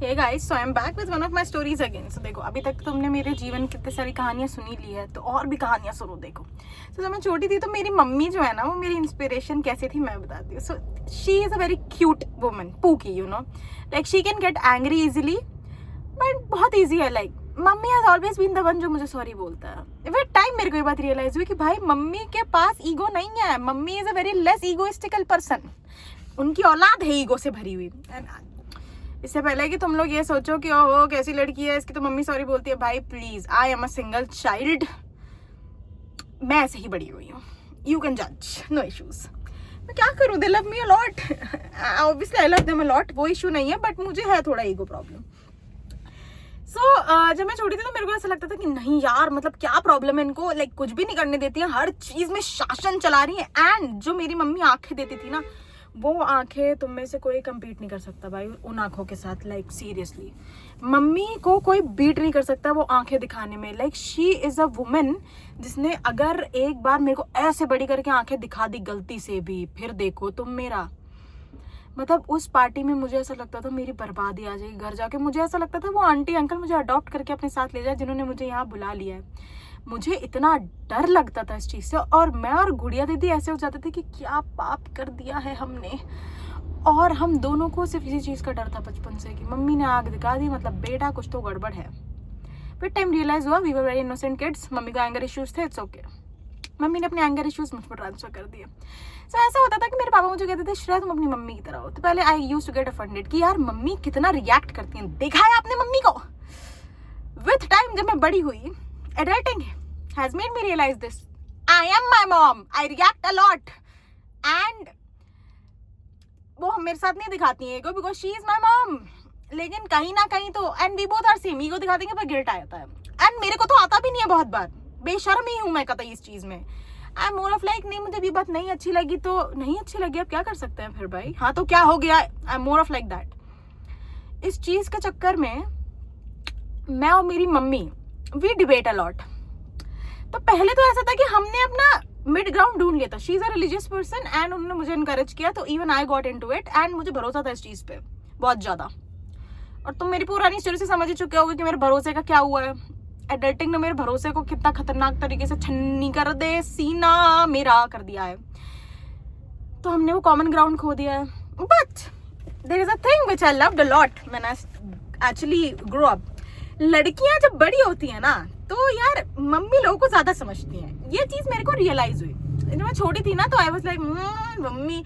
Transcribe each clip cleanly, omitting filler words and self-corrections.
Hey guys, so I am back with one of my stories again. So देखो, अभी तक तुमने मेरे जीवन की कितनी सारी कहानियां सुनी ली है, तो और भी कहानियां सुनो। देखो, तो जब मैं छोटी थी तो मेरी मम्मी जो है ना, वो मेरी इंस्पिरेशन कैसी थी मैं बताती हूँ। So she is a very cute woman, pookie, you know, like she can get angry easily, but बहुत ईजी है। Like mummy has always been the one जो मुझे सॉरी बोलता है। विद टाइम मेरे को ये बात रियलाइज हुई कि भाई मम्मी के पास ईगो नहीं है। Mummy is a very less egoistical person. उनकी औलाद है ईगो से भरी हुई। इससे पहले कि तुम लोग ये सोचो कि ओहो कैसी लड़की है इसकी तो मम्मी सॉरी बोलती है, भाई please, I am a single child. मैं ऐसे ही बड़ी हुई हूँ, यू कैन जज, नो इश्यूज। मैं क्या करूँ, दे love me a lot, obviously I love them a lot, वो इशू नहीं है, बट मुझे है थोड़ा ईगो प्रॉब्लम। जब मैं छोटी थी तो मेरे को ऐसा लगता था कि नहीं यार, मतलब क्या प्रॉब्लम है इनको, लाइक कुछ भी नहीं करने देती है, हर चीज में शासन चला रही है। एंड जो मेरी मम्मी आंखें देती थी ना, वो आंखें तुम में से कोई कम्पीट नहीं कर सकता भाई उन आंखों के साथ। लाइक सीरियसली, मम्मी को कोई बीट नहीं कर सकता वो आंखें दिखाने में। Like she is a women जिसने अगर एक बार मेरे को ऐसे बड़ी करके आंखें दिखा दी गलती से भी, फिर देखो तुम मेरा, मतलब उस पार्टी में मुझे ऐसा लगता था मेरी बर्बादी आ जाएगी। घर जाके मुझे ऐसा लगता था वो आंटी अंकल मुझे अडॉप्ट करके अपने साथ ले जाए, जिन्होंने मुझे यहाँ बुला लिया है। मुझे इतना डर लगता था इस चीज़ से, और मैं और गुड़िया दीदी ऐसे हो जाते थे कि क्या पाप कर दिया है हमने। और हम दोनों को सिर्फ इसी चीज़ का डर था बचपन से कि मम्मी ने आग दिखा दी, मतलब बेटा कुछ तो गड़बड़ है। फिर टाइम रियलाइज हुआ we were very innocent kids, mummy का एंगर इश्यूज थे, इट्स ओके। मम्मी ने अपने एंगर इश्यूज मुझ पर ट्रांसफर कर दिए। सो ऐसा होता था कि मेरे पापा मुझे कहते थे श्रेया तुम अपनी मम्मी की तरह हो। तो पहले I used to get offended कि यार मम्मी कितना रिएक्ट करती हैं, देखा है आपने मम्मी को। विथ टाइम जब मैं बड़ी हुई, adulting has made me realize this. I am my mom. I react a lot. And वो मेरे साथ नहीं दिखाती है ego because she is my mom. लेकिन कहीं ना कहीं तो and we both are same. ego दिखा देंगे पर गिल्ट आ जाता है। And मेरे को तो आता भी नहीं है बहुत बार, बेशर्म ही हूँ मैं कतई इस चीज में। I'm more of like, नहीं मुझे भी बात नहीं अच्छी लगी तो नहीं अच्छी लगी, अब क्या कर सकते हैं फिर भाई, हाँ तो क्या हो गया। I'm more of like that. इस चीज के चक्कर में मैं और मेरी mummy we debate a lot. तो पहले तो ऐसा था कि हमने अपना मिड ग्राउंड ढूंढ लिया था। She is a religious person and उन्होंने मुझे इनकरेज किया, तो even I got into it and मुझे भरोसा था इस चीज पे बहुत ज्यादा। और तुम मेरी पुरानी स्टोरी से समझ ही चुके होगे कि मेरे भरोसे का क्या हुआ है। एडल्टिंग ने मेरे भरोसे को कितना खतरनाक तरीके से छन्नी कर दे, सीना मेरा कर दिया है। तो हमने वो कॉमन ग्राउंड खो दिया है। But there is a thing which I loved a lot when I actually grow up. लड़कियां जब बड़ी होती है ना, तो यार मम्मी लोगों को ज्यादा समझती हैं। ये चीज मेरे को रियलाइज हुई जब मैं छोटी थी ना, तो I was like mummy.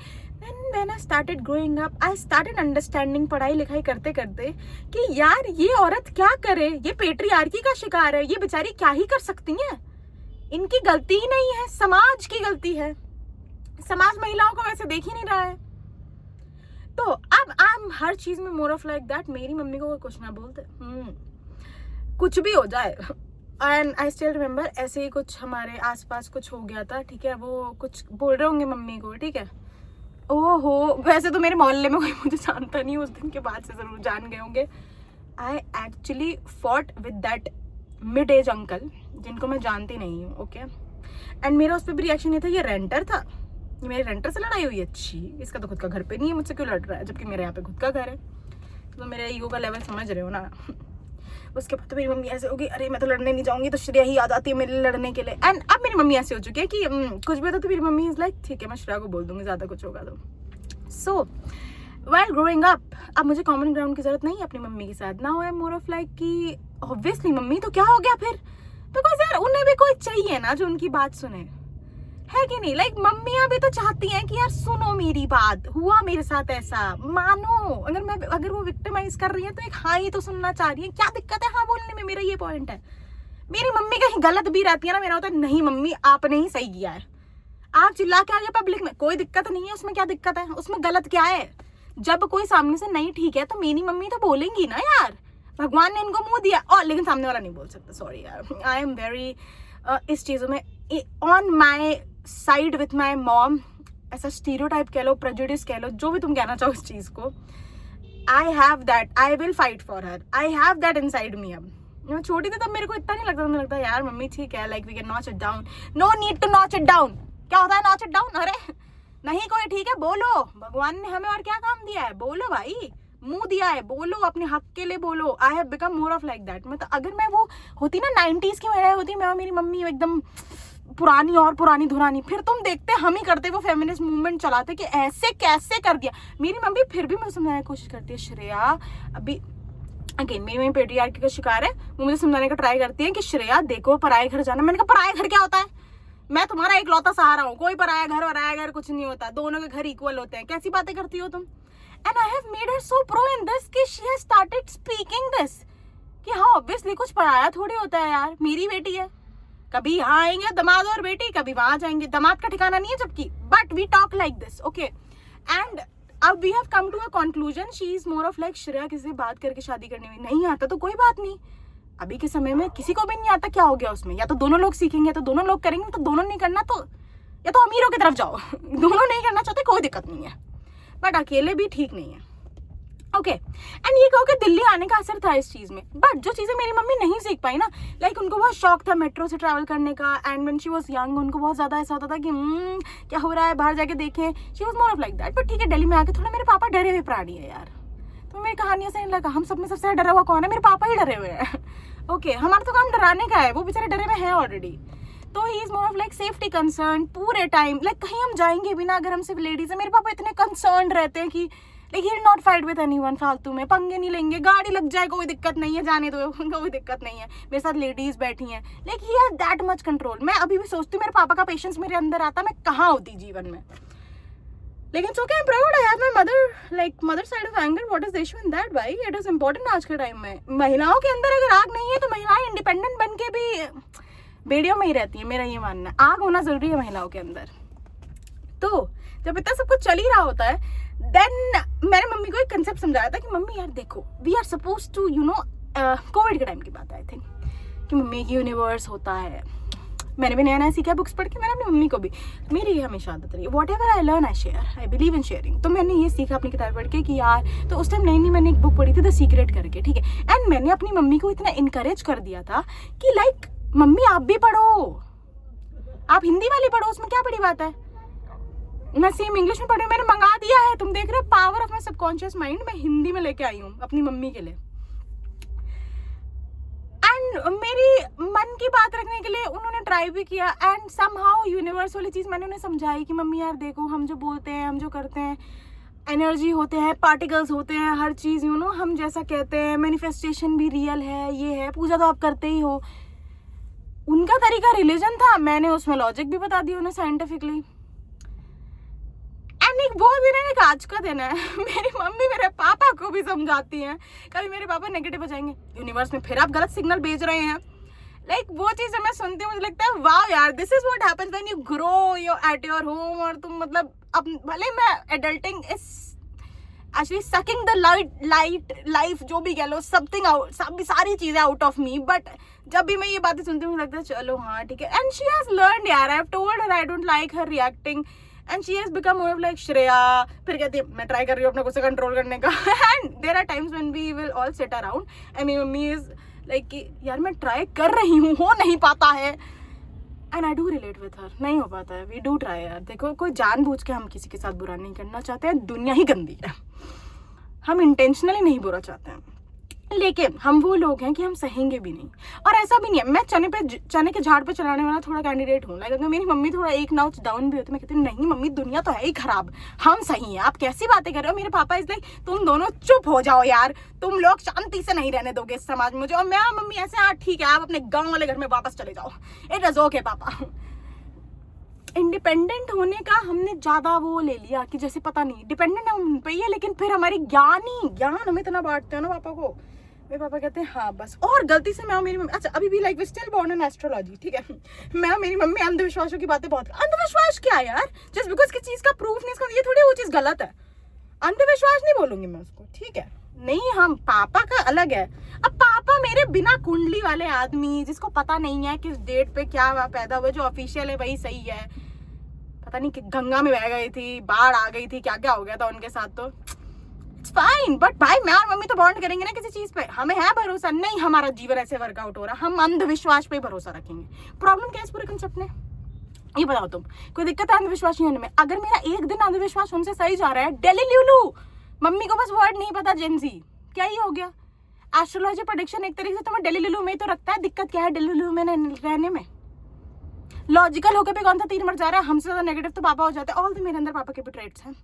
When I started growing up, I started understanding पढ़ाई लिखाई करते करते कि यार ये औरत क्या करे, ये पेट्रियार्की का शिकार है, ये बेचारी क्या ही कर सकती हैं, इनकी गलती ही नहीं है, समाज की गलती है। समाज महिलाओं को वैसे देख ही नहीं रहा है। तो अब आई एम हर चीज में मोर ऑफ लाइक दैट, मेरी मम्मी को कुछ ना बोलते, कुछ भी हो जाए। एंड आई स्टिल रिमेम्बर ऐसे ही कुछ हमारे आसपास कुछ हो गया था, ठीक है, वो कुछ बोल रहे होंगे मम्मी को, ठीक है, ओहो, वैसे तो मेरे मोहल्ले में कोई मुझे जानता नहीं, उस दिन के बाद से जरूर जान गए होंगे। I actually fought with that mid age uncle जिनको मैं जानती नहीं हूँ, ओके। एंड मेरा उस पर भी रिएक्शन ये था, ये रेंटर था, ये मेरे रेंटर से लड़ाई हुई, अच्छी, इसका तो खुद का घर पे नहीं है, मुझसे क्यों लड़ रहा है, जबकि मेरे यहाँ पे खुद का घर है। तो मेरे ईगो का लेवल समझ रहे हो ना। उसके बाद तो मेरी मम्मी ऐसे होगी, अरे मैं तो लड़ने नहीं जाऊंगी, तो श्रेया ही आ जाती है मेरे लड़ने के लिए। एंड अब मेरी मम्मी ऐसे हो चुकी है कि कुछ भी होता तो मेरी मम्मी इज लाइक ठीक है मैं श्रेया को बोल दूंगी ज्यादा कुछ होगा तो। सो व्हाइल ग्रोइंग अप, अब मुझे कॉमन ग्राउंड की जरूरत नहीं है अपनी मम्मी के साथ। Now I am more of like कि ऑब्वियसली मम्मी तो क्या हो गया फिर, बिकॉज यार उन्हें भी कोई चाहिए ना जो उनकी बात सुने, है कि नहीं। लाइक मम्मियां भी तो चाहती हैं कि यार सुनो मेरी बात, हुआ मेरे साथ ऐसा, मानो। अगर वो विक्टिमाइज कर रही है तो एक हाँ ही तो सुनना चाह रही है, क्या दिक्कत है हाँ बोलने में, मेरा ये पॉइंट है। मेरी मम्मी कहीं गलत भी रहती है ना, मेरा होता है नहीं मम्मी आपने ही सही किया है, आप चिल्ला के आ गए पब्लिक में, कोई दिक्कत नहीं है उसमें, क्या दिक्कत है उसमें, गलत क्या है। जब कोई सामने से नहीं ठीक है तो मेरी मम्मी तो बोलेंगी ना यार, भगवान ने इनको मुंह दिया, और लेकिन सामने वाला नहीं बोल सकता। सॉरी यार, आई एम वेरी इस चीजों में on my side with my mom, ऐसा स्टीरियोटाइप कह लो, प्रेजुडिस कह लो, जो भी तुम कहना चाहो इस चीज को। I have that, I will fight for her, I have that inside me. अब मैं छोटी थी तब मेरे को इतना नहीं लगता, मुझे लगता यार मम्मी ठीक है, like we can notch it down, no need to notch it down. क्या होता है नॉच इट डाउन, अरे नहीं कोई ठीक है बोलो, भगवान ने हमें और क्या काम दिया है, बोलो भाई, मुंह दिया है, बोलो अपने हक के लिए बोलो। I have become more of like that. मतलब अगर मैं वो होती ना 90s की महिला होती, मैं और मेरी मम्मी एकदम पुरानी और पुरानी धुरानी, फिर तुम देखते हम ही करते वो फेमिनिस्ट मूवमेंट चलाते कि ऐसे कैसे कर दिया। मेरी मम्मी फिर भी मुझे समझाने की कोशिश करती है, श्रेया अभी अगेन मेरी मम्मी पेट्रियार्की का शिकार है, वो मुझे समझाने का ट्राई करती है कि श्रेया देखो पराए घर जाना। मैंने कहा पराए घर क्या होता है, मैं तुम्हारा इकलौता सहारा हूँ, कोई पराया घर वराया घर कुछ नहीं होता, दोनों के घर इक्वल होते हैं, कैसी बातें करती हो तुम। And I have made her so pro in this कि she has started speaking this कि हाँ ऑब्वियसली कुछ पराया थोड़ी होता है यार, मेरी बेटी है, कभी यहाँ आएंगे दामाद और बेटी, कभी वहां जाएंगे, दामाद का ठिकाना नहीं है जबकि, but we talk like this okay. And अब we have come to a conclusion, she is more of like Shreya किसी से बात करके शादी करनी हुई, नहीं आता तो कोई बात नहीं, अभी के समय में किसी को भी नहीं आता, क्या हो गया उसमें, या तो दोनों लोग सीखेंगे तो दोनों लोग करेंगे, तो दोनों नहीं करना तो या तो अमीरों की तरफ जाओ दोनों नहीं करना चाहते कोई दिक्कत नहीं है, बट अकेले भी ठीक नहीं है ओके। एंड ये कहो कि दिल्ली आने का असर था इस चीज में, बट जो चीजें मेरी मम्मी नहीं सीख पाई ना, लाइक उनको बहुत शौक था मेट्रो से ट्रैवल करने का, and when she was young उनको बहुत ज्यादा ऐसा होता था कि क्या हो रहा है बाहर जाके देखें, she was more of like that. But ठीक है दिल्ली में आके थोड़ा मेरे पापा डरे हुए प्राणी है यार, तो मेरी कहानियों से नहीं लगा, हम सब में सबसे डरा हुआ कौन है, मेरे पापा ही डरे हुए हैं ओके। हमारा तो काम डराने का है, वो बेचारे डरे हुए हैं ऑलरेडी, तो he is more of like safety concern पूरे टाइम, लाइक कहीं हम जाएंगे भी ना अगर हम सिर्फ लेडीज है, मेरे पापा इतने कंसर्न रहते हैं कि like he will not fight with anyone, फालतू में पंगे नहीं लेंगे, गाड़ी लग जाए कोई दिक्कत नहीं है, जाने दो कोई दिक्कत नहीं है, मेरे साथ लेडीज बैठी हैं, like he has that much control. मैं अभी भी सोचती हूँ मेरे पापा का पेशेंस मेरे अंदर आता, मैं कहाँ होती जीवन में, लेकिन so I am proud I have my mother, like mother side of anger, what is the issue in that भाई, इट इज इंपॉर्टेंट आज के टाइम में। महिलाओं के अंदर अगर आग नहीं है तो महिलाएं इंडिपेंडेंट बन के भी बेड़ियों में ही रहती है, मेरा ये मानना है, आग होना जरूरी है महिलाओं के अंदर। तो जब इतना सब कुछ चल ही रहा होता है, देन मैंने मम्मी को एक कंसेप्ट समझाया था कि मम्मी यार देखो we are suppose to you know, Covid के टाइम की बात है आई थिंक, कि मम्मी एक यूनिवर्स होता है, मैंने भी नया नया सीखा बुक्स पढ़ के, मैंने अपनी मम्मी को भी, मेरी ये हमेशा आदत रही है, what ever I learn I share, I believe in sharing. तो मैंने ये सीखा अपनी किताब पढ़ के कि यार, तो उस टाइम नई मैंने एक बुक पढ़ी थी द सीक्रेट करके, ठीक है, एंड मैंने अपनी मम्मी को इतना इनकरेज कर दिया था कि लाइक मम्मी आप भी पढ़ो, आप हिंदी वाली पढ़ो, उसमें क्या बड़ी बात है, मैं सेम इंग्लिश में पढ़ रही हूँ, मैंने मंगा दिया है, तुम देख रहे हो power of my subconscious mind, मैं हिंदी में लेके आई हूँ अपनी मम्मी के लिए। एंड मेरी मन की बात रखने के लिए उन्होंने ट्राई भी किया, एंड समहाउ यूनिवर्स वाली चीज़ मैंने उन्हें समझाई कि मम्मी यार देखो हम जो बोलते हैं, हम जो करते हैं, एनर्जी होते हैं, पार्टिकल्स होते हैं, हर चीज़ यू नो हम जैसा कहते हैं, मैनिफेस्टेशन भी रियल है, ये है, पूजा तो आप करते ही हो। उनका तरीका रिलीजन था, मैंने उसमें लॉजिक भी बता दी उन्हें साइंटिफिकली। एंड एक वो दिन है, एक आज का दिन है मेरी मम्मी मेरे पापा को भी समझाती हैं, कभी मेरे पापा नेगेटिव हो जाएंगे, यूनिवर्स में फिर आप गलत सिग्नल भेज रहे हैं, लाइक वो चीज़ जब मैं सुनती हूँ मुझे लगता है वाह यार, this is what happens when you grow your at your home, और तुम मतलब अब भले मैं adulting is actually sucking the life जो भी कह लो, समथिंग आउट, सारी चीजें आउट ऑफ मी, बट जब भी मैं ये बातें सुनती हूँ मुझे लगता है चलो हाँ ठीक है। एंड शी हैज लर्नड यार, I have told her I don't like her reacting, and she has become more like Shreya, फिर कहती है मैं ट्राई कर रही हूँ अपने गुस्से कंट्रोल करने का and there are times when we will all sit around and मेरी मम्मी इज लाइक कि यार मैं ट्राई कर रही हूँ, हो नहीं पाता है, and I do relate with her, नहीं हो पाता है, वी डू ट्राई यार। देखो कोई जानबूझ के हम किसी के साथ बुरा नहीं करना चाहते हैं, दुनिया ही गंदी है, हम इंटेंशनली नहीं बुरा चाहते हैं, लेकिन हम वो लोग हैं कि हम सहेंगे भी नहीं। और ऐसा भी नहीं है मैं चने के झाड़ पे चलाने वाला थोड़ा कैंडिडेट हूँ, लाइक अगर मेरी मम्मी थोड़ा एक नॉच डाउन भी होती मैं कहती हूँ नहीं मम्मी दुनिया तो है ही खराब, हम सही हैं, आप कैसी बातें कर रहे हो। मेरे पापा इस लाइक तुम दोनों चुप हो जाओ यार, तुम लोग शांति से नहीं रहने दोगे इस समाज में मुझे। और मैं मम्मी ऐसे हाँ ठीक है आप अपने गाँव वाले घर में वापस चले जाओ, इट इज ओके पापा। इंडिपेंडेंट होने का हमने ज्यादा वो ले लिया कि जैसे पता नहीं डिपेंडेंट हम उन पे ही है, लेकिन फिर हमारी ज्ञान हम इतना बांटते हो ना पापा को, मेरे पापा कहते हैं हाँ बस। और गलती से मैं और मेरी मम्मी, अच्छा अभी भी like we still born in astrology, ठीक है, मैं और मेरी मम्मी अंधविश्वासों की बातें बहुत, अंधविश्वास क्या यार, जस्ट बिकॉज किसी चीज का प्रूफ नहीं, इसका ये थोड़ी वो चीज गलत है, अंधविश्वास नहीं बोलूंगी मैं उसको, ठीक है। नहीं हम पापा का अलग है, अब पापा मेरे बिना कुंडली वाले आदमी जिसको पता नहीं है किस डेट पे क्या पैदा हुआ, जो ऑफिशियल है वही सही है, पता नहीं कि गंगा में बह गई थी, बाढ़ आ गई थी, क्या क्या हो गया था उनके साथ, तो इट्स फाइन। बट भाई मैं और मम्मी तो बॉन्ड करेंगे ना किसी चीज पे, हमें है भरोसा, नहीं हमारा जीवन ऐसे वर्कआउट हो रहा, हम अंधविश्वास पे भरोसा रखेंगे। प्रॉब्लम क्या है इस पूरे कंसेप्ट में, ये बताओ तुम, कोई दिक्कत है अंधविश्वास होने में? अगर मेरा एक दिन अंधविश्वास उनसे सही जा रहा है, डेली लूलू मम्मी को बस वर्ड नहीं पता, जेंजी क्या ही हो गया। एस्ट्रोलॉजी प्रेडिक्शन एक तरीके से तुम्हें डेलीलू में ही तो रखता है, दिक्कत क्या है डेलीलू में रहने में? लॉजिकल होकर भी कौन सा तीर मर जा रहा है, हमसे ज्यादा नेगेटिव तो पापा हो जाते हैं। ऑल द मेरे अंदर पापा के भी ट्रेट्स हैं,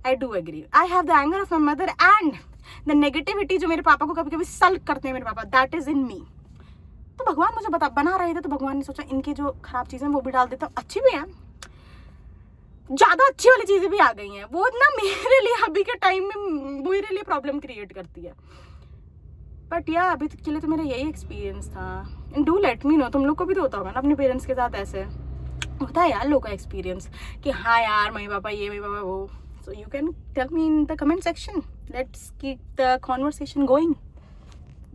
I do agree. I have the anger of my mother and the negativity जो मेरे पापा को कभी कभी सल्ट करते हैं मेरे पापा, दैट इज इन मी। तो भगवान मुझे बना रहे थे, तो भगवान ने सोचा इनकी जो खराब चीजें वो भी डाल देता हूँ, अच्छी भी है, ज्यादा अच्छी वाली चीजें भी आ गई हैं, वो ना मेरे लिए अभी के टाइम में मेरे लिए प्रॉब्लम क्रिएट करती है। बट या अभी तक के लिए तो मेरा यही एक्सपीरियंस था। And do let me know, तुम लोग को भी तो होता होगा ना अपने पेरेंट्स के साथ, ऐसे होता है यार लोगों का एक्सपीरियंस कि हाँ यार मम्मी पापा ये, मम्मी पापा वो। So you can tell me in the comment section, let's keep the conversation going.